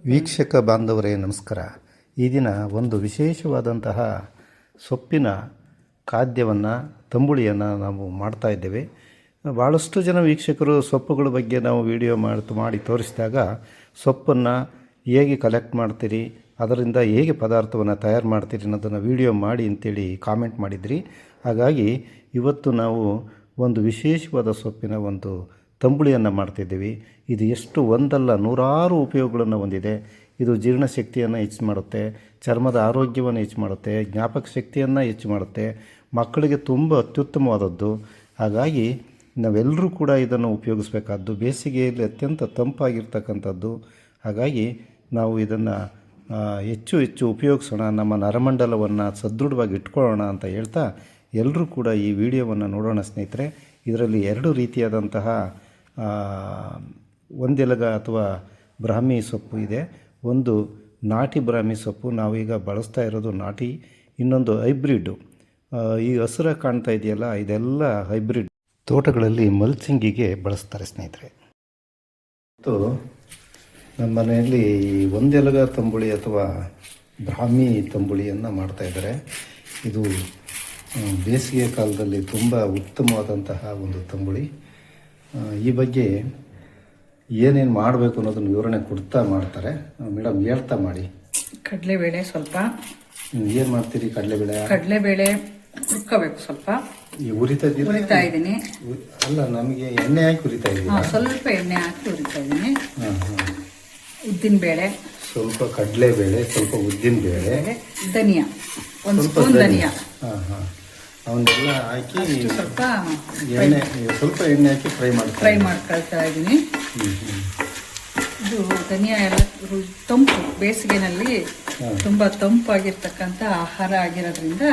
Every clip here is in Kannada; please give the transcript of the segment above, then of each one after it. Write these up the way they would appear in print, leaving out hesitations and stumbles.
ವೀಕ್ಷಕ ಬಾಂಧವರೇ ನಮಸ್ಕಾರ. ಈ ದಿನ ಒಂದು ವಿಶೇಷವಾದಂತಹ ಸೊಪ್ಪಿನ ಖಾದ್ಯವನ್ನು ತಂಬುಳಿಯನ್ನು ನಾವು ಮಾಡ್ತಾ ಇದ್ದೇವೆ. ಭಾಳಷ್ಟು ಜನ ವೀಕ್ಷಕರು ಸೊಪ್ಪುಗಳ ಬಗ್ಗೆ ನಾವು ವಿಡಿಯೋ ಮಾಡಿ ತೋರಿಸಿದಾಗ ಸೊಪ್ಪನ್ನು ಹೇಗೆ ಕಲೆಕ್ಟ್ ಮಾಡ್ತೀರಿ, ಅದರಿಂದ ಹೇಗೆ ಪದಾರ್ಥವನ್ನು ತಯಾರು ಮಾಡ್ತೀರಿ ಅನ್ನೋದನ್ನು ವಿಡಿಯೋ ಮಾಡಿ ಅಂತೇಳಿ ಕಾಮೆಂಟ್ ಮಾಡಿದ್ರಿ. ಹಾಗಾಗಿ ಇವತ್ತು ನಾವು ಒಂದು ವಿಶೇಷವಾದ ಸೊಪ್ಪಿನ ಒಂದು ತಂಬುಳಿಯನ್ನು ಮಾಡ್ತಿದ್ದೀವಿ. ಇದು ಎಷ್ಟು ಒಂದಲ್ಲ ನೂರಾರು ಉಪಯೋಗಗಳನ್ನು ಹೊಂದಿದೆ. ಇದು ಜೀರ್ಣಶಕ್ತಿಯನ್ನು ಹೆಚ್ಚು ಮಾಡುತ್ತೆ, ಚರ್ಮದ ಆರೋಗ್ಯವನ್ನು ಹೆಚ್ಚು ಮಾಡುತ್ತೆ, ಜ್ಞಾಪಕ ಶಕ್ತಿಯನ್ನು ಹೆಚ್ಚು ಮಾಡುತ್ತೆ, ಮಕ್ಕಳಿಗೆ ತುಂಬ ಅತ್ಯುತ್ತಮವಾದದ್ದು. ಹಾಗಾಗಿ ನಾವೆಲ್ಲರೂ ಕೂಡ ಇದನ್ನು ಉಪಯೋಗಿಸಬೇಕಾದ್ದು. ಬೇಸಿಗೆಯಲ್ಲಿ ಅತ್ಯಂತ ತಂಪಾಗಿರ್ತಕ್ಕಂಥದ್ದು. ಹಾಗಾಗಿ ನಾವು ಇದನ್ನು ಹೆಚ್ಚು ಹೆಚ್ಚು ಉಪಯೋಗಿಸೋಣ, ನಮ್ಮ ನರಮಂಡಲವನ್ನು ಸದೃಢವಾಗಿ ಇಟ್ಕೊಳ್ಳೋಣ ಅಂತ ಹೇಳ್ತಾ ಎಲ್ಲರೂ ಕೂಡ ಈ ವಿಡಿಯೋವನ್ನು ನೋಡೋಣ ಸ್ನೇಹಿತರೆ. ಇದರಲ್ಲಿ ಎರಡು ರೀತಿಯಾದಂತಹ ಒಂದೆಲಗ ಅಥವಾ ಬ್ರಾಹ್ಮಿ ಸೊಪ್ಪು ಇದೆ. ಒಂದು ನಾಟಿ ಬ್ರಾಹ್ಮಿ ಸೊಪ್ಪು, ನಾವೀಗ ಬಳಸ್ತಾ ಇರೋದು ನಾಟಿ. ಇನ್ನೊಂದು ಹೈಬ್ರಿಡ್ಡು, ಈ ಹಸಿರ ಕಾಣ್ತಾ ಇದೆಯಲ್ಲ, ಇದೆಲ್ಲ ಹೈಬ್ರಿಡ್ ತೋಟಗಳಲ್ಲಿ ಮಲ್ಚಿಂಗಿಗೆ ಬಳಸ್ತಾರೆ ಸ್ನೇಹಿತರೆ. ಮತ್ತು ನಮ್ಮ ಮನೆಯಲ್ಲಿ ಒಂದೆಲಗ ತಂಬುಳಿ ಅಥವಾ ಬ್ರಾಹ್ಮಿ ತಂಬುಳಿಯನ್ನು ಮಾಡ್ತಾಯಿದ್ದಾರೆ. ಇದು ಬೇಸಿಗೆ ಕಾಲದಲ್ಲಿ ತುಂಬ ಉತ್ತಮವಾದಂತಹ ಒಂದು ತಂಬುಳಿ. ಈ ಬಗ್ಗೆ ಏನೇನು ಮಾಡಬೇಕು ಅನ್ನೋದನ್ನು ವಿವರಣೆ ಕೊಡ್ತಾ ಮಾಡ್ತಾರೆ. ಮೇಡಮ್ ಹೇಳ್ತಾ ಮಾಡಿ. ಕಡಲೆಬೇಳೆ ಸ್ವಲ್ಪ. ಏನು ಮಾಡ್ತೀರಿ? ಕಡಲೆಬೇಳೆ ಹುರ್ಕೋಬೇಕು ಸ್ವಲ್ಪ. ಹುರಿತಾ ಇದ್ದೀನಿ. ಅಲ್ಲ, ನಮಗೆ ಎಣ್ಣೆ ಹಾಕಿ ಹುರಿತಾ ಇದ್ದೀನಿ. ಸ್ವಲ್ಪ ಎಣ್ಣೆ ಹಾಕಿ ಹುರಿತಾ ಇದ್ದೀನಿ. ಉದ್ದಿನ ಬೇಳೆ ಸ್ವಲ್ಪ, ಕಡಲೆಬೇಳೆ ಸ್ವಲ್ಪ, ಉದ್ದಿನ ಬೇಳೆ, ಧನಿಯಾ ಒಂದು ಸ್ಪೂನ್ ಧನಿಯಾ. ಅವನ್ನೆಲ್ಲ ಹಾಕಿ ಸ್ವಲ್ಪ ಎಣ್ಣೆ ಹಾಕಿ ಫ್ರೈ ಮಾಡ್ಕೊಳ್ತಾ ಇದ್ದೀನಿ. ಇದು ಧನಿಯಾ ಎಲ್ಲ ತಂಪು, ಬೇಸಿಗೆನಲ್ಲಿ ತುಂಬ ತಂಪಾಗಿರ್ತಕ್ಕಂಥ ಆಹಾರ ಆಗಿರೋದ್ರಿಂದ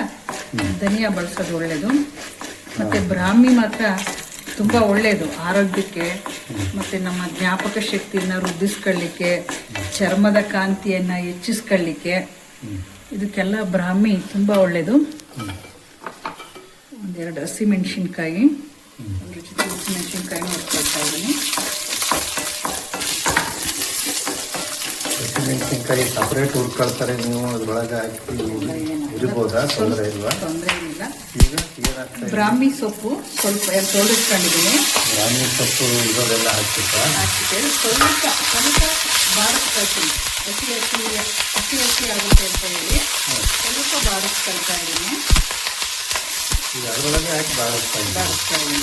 ಧನಿಯಾ ಬಳಸೋದು ಒಳ್ಳೆಯದು. ಮತ್ತು ಬ್ರಾಹ್ಮಿ ಮಾತ್ರ ತುಂಬ ಒಳ್ಳೆಯದು ಆರೋಗ್ಯಕ್ಕೆ, ಮತ್ತು ನಮ್ಮ ಜ್ಞಾಪಕ ಶಕ್ತಿಯನ್ನು ವೃದ್ಧಿಸ್ಕೊಳ್ಳಿಕ್ಕೆ, ಚರ್ಮದ ಕಾಂತಿಯನ್ನು ಹೆಚ್ಚಿಸ್ಕೊಳ್ಳಿಕ್ಕೆ ಇದಕ್ಕೆಲ್ಲ ಬ್ರಾಹ್ಮಿ ತುಂಬ ಒಳ್ಳೆಯದು. ಒಂದೆರಡು ಹಸಿಮೆಣಸಿನ್ಕಾಯಿ, ಅದ್ರ ಜೊತೆ ಹಸಿಮೆಣಸಿನ್ಕಾಯಿ ನೋಡ್ಕೊಳ್ತಾ ಇದ್ದೀನಿ. ಹಸಿಮೆಣಸಿನ್ಕಾಯಿ ಸಪ್ರೇಟ್ ಹುರ್ಕೊಳ್ತಾರೆ, ನೀವು ಅದ್ರೊಳಗೆ ಹಾಕಿ ಇರ್ಬೋದಾ? ತೊಂದರೆ ಇಲ್ವಾ? ತೊಂದರೆ ಏನಿಲ್ಲ. ಬ್ರಾಹ್ಮಿ ಸೊಪ್ಪು ಸ್ವಲ್ಪ ತೊಳೆಸ್ಕೊಂಡಿದ್ದೀನಿ. ಬ್ರಾಹ್ಮಿ ಸೊಪ್ಪು ಇರೋದೆಲ್ಲ ಹಾಕ್ಬಿಟ್ಟು ಸ್ವಲ್ಪ ಬಾಡಿಸ್ಕೊಳ್ತೀನಿ. ಹಸಿ ಆಗುತ್ತೆ ಅಂತ ಹೇಳಿ ಸ್ವಲ್ಪ ಬಾಡಿಸ್ಕೊಳ್ತಾ ಇದ್ದೀನಿ. ಈಗ ಅದರೊಳಗೆ ಹಾಕಿ ಬಾಡಿಸ್ತಾ ಇದ್ದೀನಿ.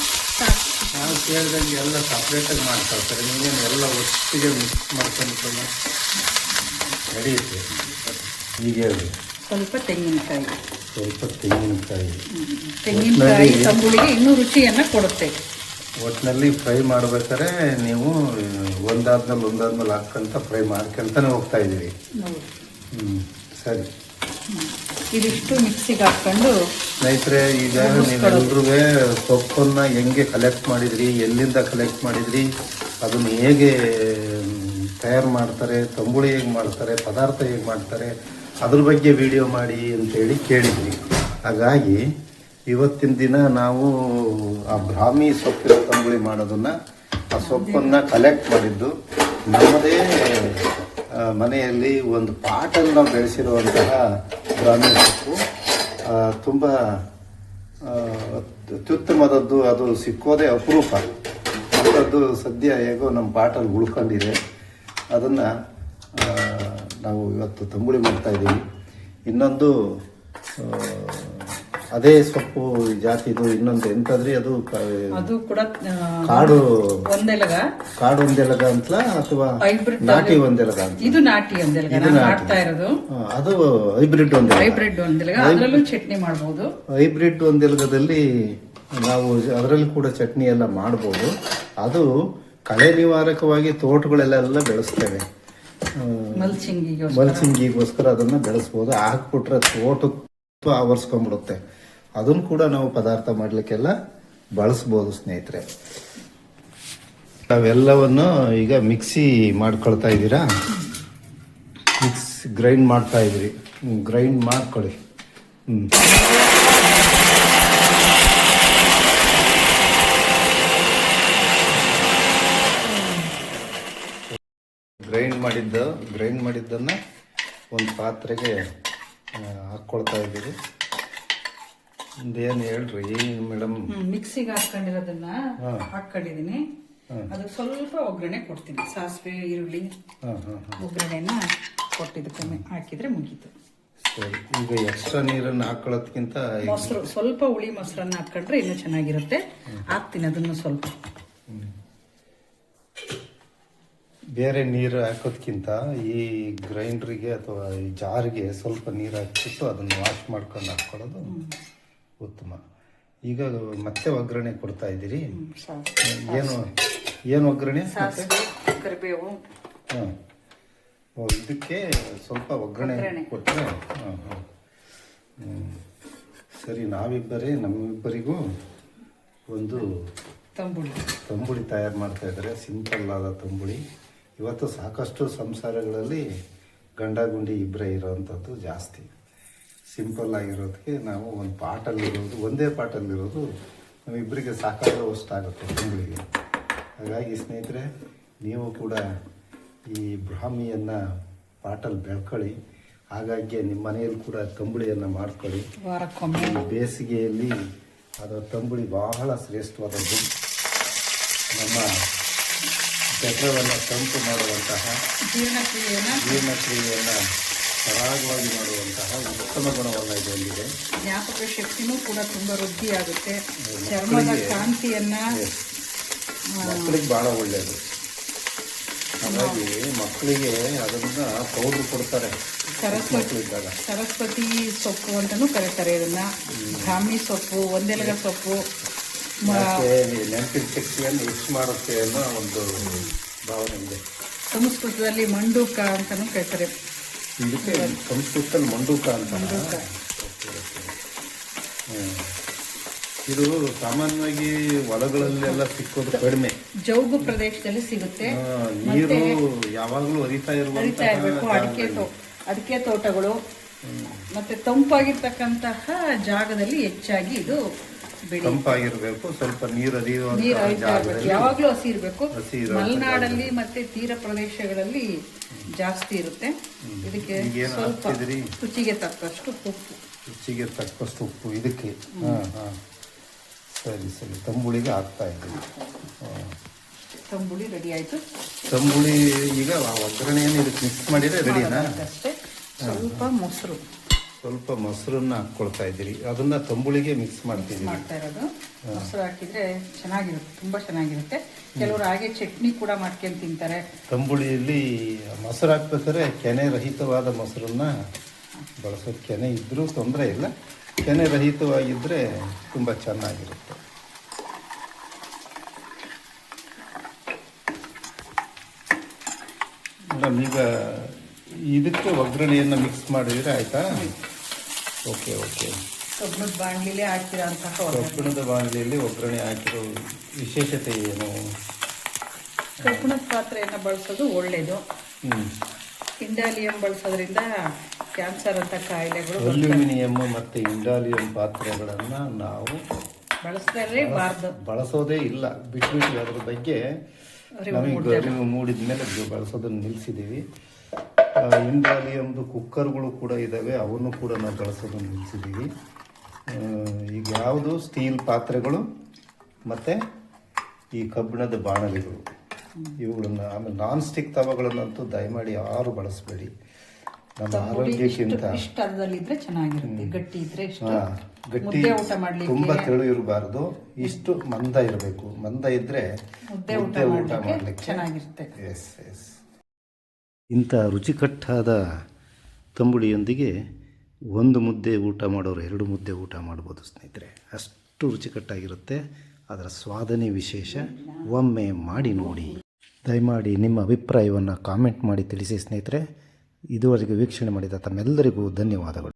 ನಾವು ಕೇಳಿದಂಗೆ ಎಲ್ಲ ಸಪ್ರೇಟಾಗಿ ಮಾಡ್ಕೊಳ್ತಾರೆ, ನೀವೇನು ಎಲ್ಲ ಒಟ್ಟಿಗೆ ಮಿಕ್ಸ್ ಮಾಡ್ಕೊಂಡು ನಡೆಯುತ್ತೆ. ಈಗ ಹೇಳಿ. ಸ್ವಲ್ಪ ತೆಂಗಿನಕಾಯಿ ತಂಬುಳಿಗೆ ಇನ್ನೂ ರುಚಿಯನ್ನು ಕೊಡುತ್ತೆ. ಒಟ್ಟಿನಲ್ಲಿ ಫ್ರೈ ಮಾಡ್ಬೇಕಾದ್ರೆ ನೀವು ಒಂದಾದ್ಮೇಲೆ ಹಾಕ್ಕೊಂತ ಫ್ರೈ ಮಾಡ್ಕೊಂತಾನೆ ಹೋಗ್ತಾ ಇದ್ದೀರಿ. ಸರಿ. ಇದಿಷ್ಟು ಮಿಕ್ಸಿಗೆ ಹಾಕ್ಕೊಂಡು ಸ್ನೇಹಿತರೆ, ಈಗ ನೀವೆಲ್ಲರೂ ಸೊಪ್ಪನ್ನು ಹೆಂಗೆ ಕಲೆಕ್ಟ್ ಮಾಡಿದ್ರಿ, ಎಲ್ಲಿಂದ ಕಲೆಕ್ಟ್ ಮಾಡಿದ್ರಿ, ಅದನ್ನು ಹೇಗೆ ತಯಾರು ಮಾಡ್ತಾರೆ, ತಂಬುಳಿ ಹೇಗೆ ಮಾಡ್ತಾರೆ, ಪದಾರ್ಥ ಹೇಗೆ ಮಾಡ್ತಾರೆ, ಅದ್ರ ಬಗ್ಗೆ ವಿಡಿಯೋ ಮಾಡಿ ಅಂತೇಳಿ ಕೇಳಿದ್ವಿ. ಹಾಗಾಗಿ ಇವತ್ತಿನ ದಿನ ನಾವು ಆ ಬ್ರಾಹ್ಮಿ ಸೊಪ್ಪಿನ ತಂಬುಳಿ ಮಾಡೋದನ್ನು, ಆ ಸೊಪ್ಪನ್ನು ಕಲೆಕ್ಟ್ ಮಾಡಿದ್ದು ನಮ್ಮದೇ ಮನೆಯಲ್ಲಿ ಒಂದು ಪಾಟಲ್ಲಿ ನಾವು ಬೆಳೆಸಿರುವಂತಹ ಬ್ರಾಹ್ಮಿ ಸೊಪ್ಪು. ತುಂಬ ಅತ್ಯುತ್ತಮವಾದದ್ದು. ಅದು ಸಿಕ್ಕೋದೇ ಅಪರೂಪ. ಅಂಥದ್ದು ಸದ್ಯ ಹೇಗೋ ನಮ್ಮ ಪಾಟಲ್ಲಿ ಉಳ್ಕೊಂಡಿದೆ. ಅದನ್ನು ನಾವು ಇವತ್ತು ತಂಬುಳಿ ಮಾಡ್ತಾಯಿದ್ದೀವಿ. ಇನ್ನೊಂದು ಅದೇ ಸೊಪ್ಪು ಜಾತಿದು ಇನ್ನೊಂದು ಎಂತಂದ್ರೆ ಅದು ಕೂಡ ಕಾಡು ಒಂದೆಲಗ ಅಂತಲ ಅಥವಾ ನಾಟಿ ಒಂದೆಲಗ ಅಂತ. ಇದು ನಾಟಿ ಒಂದೆಲಗ ಮಾಡ್ತಾ ಇರೋದು. ಅದು ಹೈಬ್ರಿಡ್ ಒಂದೆಲಗ, ಅದರಲ್ಲೂ ಚಟ್ನಿ ಮಾಡಬಹುದು. ಹೈಬ್ರಿಡ್ ಒಂದೆಲಗದಲ್ಲಿ ನಾವು ಅದರಲ್ಲಿ ಕೂಡ ಚಟ್ನಿ ಎಲ್ಲ ಮಾಡಬಹುದು. ಅದು ಕಳೆ ನಿವಾರಕವಾಗಿ ತೋಟಗಳೆಲ್ಲ ಬೆಳೆಸ್ತೇವೆ. ಮಲ್ಚಿಂಗಿಗೋಸ್ಕರ ಅದನ್ನ ಬೆಳೆಸ್ಬೋದು. ಹಾಕ್ಬಿಟ್ರೆ ತೋಟಕ್ಕೆ ಆವರಿಸ್ಕೊಂಡ್ಬಿಡುತ್ತೆ. ಅದನ್ನು ಕೂಡ ನಾವು ಪದಾರ್ಥ ಮಾಡಲಿಕ್ಕೆಲ್ಲ ಬಳಸ್ಬೋದು ಸ್ನೇಹಿತರೆ. ತಾವೆಲ್ಲವನ್ನು ಈಗ ಮಿಕ್ಸಿ ಮಾಡ್ಕೊಳ್ತಾ ಇದ್ದೀರಾ? ಗ್ರೈಂಡ್ ಮಾಡ್ತಾ ಇದ್ದೀರಿ. ಗ್ರೈಂಡ್ ಮಾಡ್ಕೊಳ್ಳಿ. ಗ್ರೈಂಡ್ ಗ್ರೈಂಡ್ ಮಾಡಿದ್ದನ್ನು ಒಂದು ಪಾತ್ರೆಗೆ ಹಾಕ್ಕೊಳ್ತಾ ಇದ್ದೀವಿ. ಏನು ಹೇಳ್ರಿ ಮೇಡಮ್? ಮಿಕ್ಸಿಗೆ ಹಾಕೊಂಡಿರೋದನ್ನ ಹಾಕೊಂಡಿದೀನಿ. ಅದಕ್ಕೆ ಸ್ವಲ್ಪ ಒಗ್ಗರಣೆ ಕೊಡ್ತೀನಿ. ಸಾಸಿವೆ, ಈರುಳ್ಳಿ, ಒಗ್ಗರಣೆನ ಕೊಟ್ಟಿದ್ದಕ್ಕೆ ಹಾಕಿದ್ರೆ ಮುಗೀತು. ಸರಿ, ಈಗ ಎಕ್ಸ್ಟ್ರಾ ನೀರನ್ನು ಹಾಕೊಳ್ಳೋದಕ್ಕಿಂತ ಮೊಸರು, ಸ್ವಲ್ಪ ಹುಳಿ ಮೊಸರನ್ನ ಹಾಕೊಂಡ್ರೆ ಇನ್ನೂ ಚೆನ್ನಾಗಿರುತ್ತೆ. ಹಾಕ್ತೀನಿ ಅದನ್ನು ಸ್ವಲ್ಪ. ಬೇರೆ ನೀರು ಹಾಕೋದ್ಕಿಂತ ಈ ಗ್ರೈಂಡ್ರಿಗೆ ಅಥವಾ ಈ ಜಾರಿಗೆ ಸ್ವಲ್ಪ ನೀರು ಹಾಕಿಬಿಟ್ಟು ಅದನ್ನು ವಾಶ್ ಮಾಡ್ಕೊಂಡು ಹಾಕ್ಕೊಳ್ಳೋದು ಉತ್ತಮ. ಈಗ ಮತ್ತೆ ಒಗ್ಗರಣೆ ಕೊಡ್ತಾ ಇದ್ದೀರಿ. ಏನು ಒಗ್ಗರಣೆ? ಸಾಸಿವೆ, ಕರಿಬೇವು. ಹಾಂ, ಇದಕ್ಕೆ ಸ್ವಲ್ಪ ಒಗ್ಗರಣೆ ಕೊಟ್ಟರೆ ಸರಿ. ನಮ್ಮಿಬ್ಬರಿಗೂ ಒಂದು ತಂಬುಳಿ ತಯಾರು ಮಾಡ್ತಾ ಇದ್ದಾರೆ. ಸಿಂಪಲ್ ಆದ ತಂಬುಳಿ. ಇವತ್ತು ಸಾಕಷ್ಟು ಸಂಸಾರಗಳಲ್ಲಿ ಗಂಡ ಗುಂಡಿ ಇಬ್ಬರೇ ಇರೋವಂಥದ್ದು ಜಾಸ್ತಿ. ಸಿಂಪಲ್ ಆಗಿರೋದಕ್ಕೆ ನಾವು ಒಂದೇ ಪಾಟಲ್ಲಿರೋದು ನಮ್ಮಿಬ್ಬರಿಗೆ ಸಾಕಾಗುವಷ್ಟಾಗುತ್ತೆ ತಂಬುಳಿಗೆ. ಹಾಗಾಗಿ ಸ್ನೇಹಿತರೆ, ನೀವು ಕೂಡ ಈ ಬ್ರಾಹ್ಮಿಯನ್ನು ಪಾಟಲ್ಲಿ ಬೆಳ್ಕೊಳ್ಳಿ. ಹಾಗಾಗಿ ನಿಮ್ಮ ಮನೆಯಲ್ಲಿ ಕೂಡ ತಂಬುಳಿಯನ್ನು ಮಾಡ್ಕೊಳ್ಳಿ. ವಾರಕ್ಕೊಮ್ಮೆ ಬೇಸಿಗೆಯಲ್ಲಿ ಅದರ ತಂಬುಳಿ ಬಹಳ ಶ್ರೇಷ್ಠವಾದದ್ದು. ನಮ್ಮ ಜಠರವನ್ನು ತಂಪು ಮಾಡುವಂತಹ, ಜೀರ್ಣಕ್ರಿಯೆಯನ್ನು ಸರಾಗವಾಗಿ ಮಾಡುವಂತಹ ಉತ್ತಮ ಗುಣವನ್ನು ಇದರಲ್ಲಿದೆ. ಜ್ಞಾಪಕ ಶಕ್ತಿನೂ ಕೂಡ ತುಂಬ ವೃದ್ಧಿಯಾಗುತ್ತೆ. ಚರ್ಮದ ಕಾಂತಿಯನ್ನ ಮಕ್ಕಳಿಗೆ ಭಾಳ ಒಳ್ಳೆಯದು. ಹಾಗಾಗಿ ಮಕ್ಕಳಿಗೆ ಅದನ್ನು ಪೌಡ್ರ್ ಕೊಡ್ತಾರೆ. ಸರಸ್ವತಿ ಸೊಪ್ಪು ಅಂತಾನೂ ಕರೀತಾರೆ ಇದನ್ನ. ಬ್ರಾಹ್ಮಿ ಸೊಪ್ಪು, ಒಂದೆಲಗ ಸೊಪ್ಪು ನೆನಪಿನ ಶಕ್ತಿಯನ್ನು ಹೆಚ್ಚು ಮಾಡುತ್ತೆ ಅನ್ನೋ ಒಂದು ಭಾವನೆ ಇದೆ. ಸಂಸ್ಕೃತದಲ್ಲಿ ಮಂಡೂಕ ಅಂತಾನೂ ಕರೀತಾರೆ. ಇದಕ್ಕೆ ಸಂಸ್ಕೃತದಲ್ಲಿ ಮಂಡೂಕ ಅಂತ. ಇದು ಸಾಮಾನ್ಯವಾಗಿ ಹೊಲಗಳಲ್ಲೆಲ್ಲ ಸಿಕ್ಕೋದು ಕಡಿಮೆ. ಜೌಗು ಪ್ರದೇಶದಲ್ಲಿ ಸಿಗುತ್ತೆ. ನೀರು ಯಾವಾಗಲೂ ಹರಿತಾ ಇರಬೇಕು. ಅಡಿಕೆ ತೋಟಗಳು ಮತ್ತೆ ತಂಪಾಗಿರ್ತಕ್ಕಂತಹ ಜಾಗದಲ್ಲಿ ಹೆಚ್ಚಾಗಿ ಇದು ತಂಪಾಗಿರ್ಬೇಕು. ಸ್ವಲ್ಪ ನೀರು ಯಾವಾಗ್ಲೂ ಹಸಿ ಇರಬೇಕು. ಮಲೆನಾಡಲ್ಲಿ ಮತ್ತೆ ತೀರ ಪ್ರದೇಶಗಳಲ್ಲಿ ಜಾಸ್ತಿ ಇರುತ್ತೆ. ಇದಕ್ಕೆ ಸ್ವಲ್ಪ ರುಚಿಗೆ ತಕ್ಕಷ್ಟು ಉಪ್ಪು ಇದಕ್ಕೆ. ಸರಿ, ತಂಬುಳಿಗೆ ಹಾಕ್ತಾ ಇದ್ದೀವಿ. ತಂಬುಳಿ ರೆಡಿ ಆಯ್ತು. ತಂಬುಳಿ ಈಗ ಒಗ್ಗರಣೆಯನ್ನು ಇದಕ್ಕೆ ಮಿಕ್ಸ್ ಮಾಡಿದ್ರೆ ರೆಡಿನಾ? ಅಷ್ಟೇ. ಸ್ವಲ್ಪ ಮೊಸರನ್ನ ಹಾಕ್ಕೊಳ್ತಾ ಇದ್ದೀರಿ. ಅದನ್ನ ತಂಬುಳಿಗೆ ಮಿಕ್ಸ್ ಮಾಡ್ತಾ ಇರೋದು. ಮೊಸರು ಹಾಕಿದ್ರೆ ಚೆನ್ನಾಗಿರುತ್ತೆ, ತುಂಬಾ ಚೆನ್ನಾಗಿರುತ್ತೆ. ಕೆಲವರು ಹಾಗೆ ಚಟ್ನಿ ಕೂಡ ಮಾಡ್ಕೊಂಡು ತಿಂತಾರೆ. ತಂಬುಳಿಯಲ್ಲಿ ಮೊಸರು ಹಾಕ್ಬೇಕಾದ್ರೆ ಕೆನೆ ರಹಿತವಾದ ಮೊಸರನ್ನ ಬಳಸೋದು. ಕೆನೆ ಇದ್ರೂ ತೊಂದರೆ ಇಲ್ಲ, ಕೆನೆ ರಹಿತವಾಗಿದ್ದರೆ ತುಂಬ ಚೆನ್ನಾಗಿರುತ್ತೆ. ಮೇಡಮ್, ಈಗ ಇದಕ್ಕೆ ಒಗ್ಗರಣೆಯನ್ನು ಮಿಕ್ಸ್ ಮಾಡಿದರೆ ಆಯಿತಾ? ಓಕೆ. ಕಬ್ಬಿಣದ ಬಾಣಲಿಲಿ ಹಾಕಿರೋಂತಹ ಕಬ್ಬಿಣದ ಬಾಣಲಿಯಲ್ಲಿ ಒಗ್ಗರಣೆ ಹಾಕಿರೋ ವಿಶೇಷತೆ ಏನು? ಕಬ್ಬಿಣದ ಪಾತ್ರೆಯನ್ನು ಬಳಸೋದು ಒಳ್ಳೆಯದು. ಇಂಡಾಲಿಯಂ ಬಳಸೋದ್ರಿಂದ ಕ್ಯಾನ್ಸರ್ ಅಂತ ಕಾಯಿಲೆಗಳು. ಅಲ್ಯೂಮಿನಿಯಂ ಮತ್ತು ಇಂಡಾಲಿಯಂ ಪಾತ್ರೆಗಳನ್ನು ನಾವು ಬಳಸೋದೇ ಇಲ್ಲ, ಬಿಟ್ಟು ಅದ್ರ ಬಗ್ಗೆ ನಮಗೆ ಅರಿವು ಮೂಡಿದ ಮೇಲೆ ಬಳಸೋದನ್ನು ನಿಲ್ಲಿಸಿದ್ದೀವಿ. ಇಂಡಾಲಿಯಮ್ದು ಕುಕ್ಕರ್ಗಳು ಕೂಡ ಇದ್ದಾವೆ, ಅವನ್ನು ಕೂಡ ನಾವು ಬಳಸೋದನ್ನು ನಿಲ್ಲಿಸಿದ್ದೀವಿ. ಈಗ ಯಾವುದು ಸ್ಟೀಲ್ ಪಾತ್ರೆಗಳು ಮತ್ತು ಈ ಕಬ್ಬಿಣದ ಬಾಣಲಿಗಳು ಇವುಗಳನ್ನು, ಆಮೇಲೆ ನಾನ್ ಸ್ಟಿಕ್ ತವಗಳನ್ನಂತೂ ದಯಮಾಡಿ ಯಾರು ಬಳಸಬೇಡಿ. ನಮ್ಮ ಆರೋಗ್ಯಕ್ಕಿಂತ ಗಟ್ಟಿ ತುಂಬ ತೆಳು ಇರಬಾರ್ದು, ಇಷ್ಟು ಮಂದ ಇರಬೇಕು. ಮಂದ ಇದ್ದರೆ ಮುದ್ದೆ ಊಟ ಮಾಡಲಿಕ್ಕೆ ಚೆನ್ನಾಗಿರುತ್ತೆ. ಎಸ್. ಇಂಥ ರುಚಿಕಟ್ಟಾದ ತಂಬುಳಿಯೊಂದಿಗೆ ಒಂದು ಮುದ್ದೆ ಊಟ ಮಾಡೋರು 2 ಮುದ್ದೆ ಊಟ ಮಾಡ್ಬೋದು ಸ್ನೇಹಿತರೆ. ಅಷ್ಟು ರುಚಿಕಟ್ಟಾಗಿರುತ್ತೆ. ಅದರ ಸ್ವಾದನೇ ವಿಶೇಷ. ಒಮ್ಮೆ ಮಾಡಿ ನೋಡಿ. ದಯಮಾಡಿ ನಿಮ್ಮ ಅಭಿಪ್ರಾಯವನ್ನು ಕಾಮೆಂಟ್ ಮಾಡಿ ತಿಳಿಸಿ ಸ್ನೇಹಿತರೆ. ಇದುವರೆಗೆ ವೀಕ್ಷಣೆ ಮಾಡಿದ ತಮ್ಮೆಲ್ಲರಿಗೂ ಧನ್ಯವಾದಗಳು.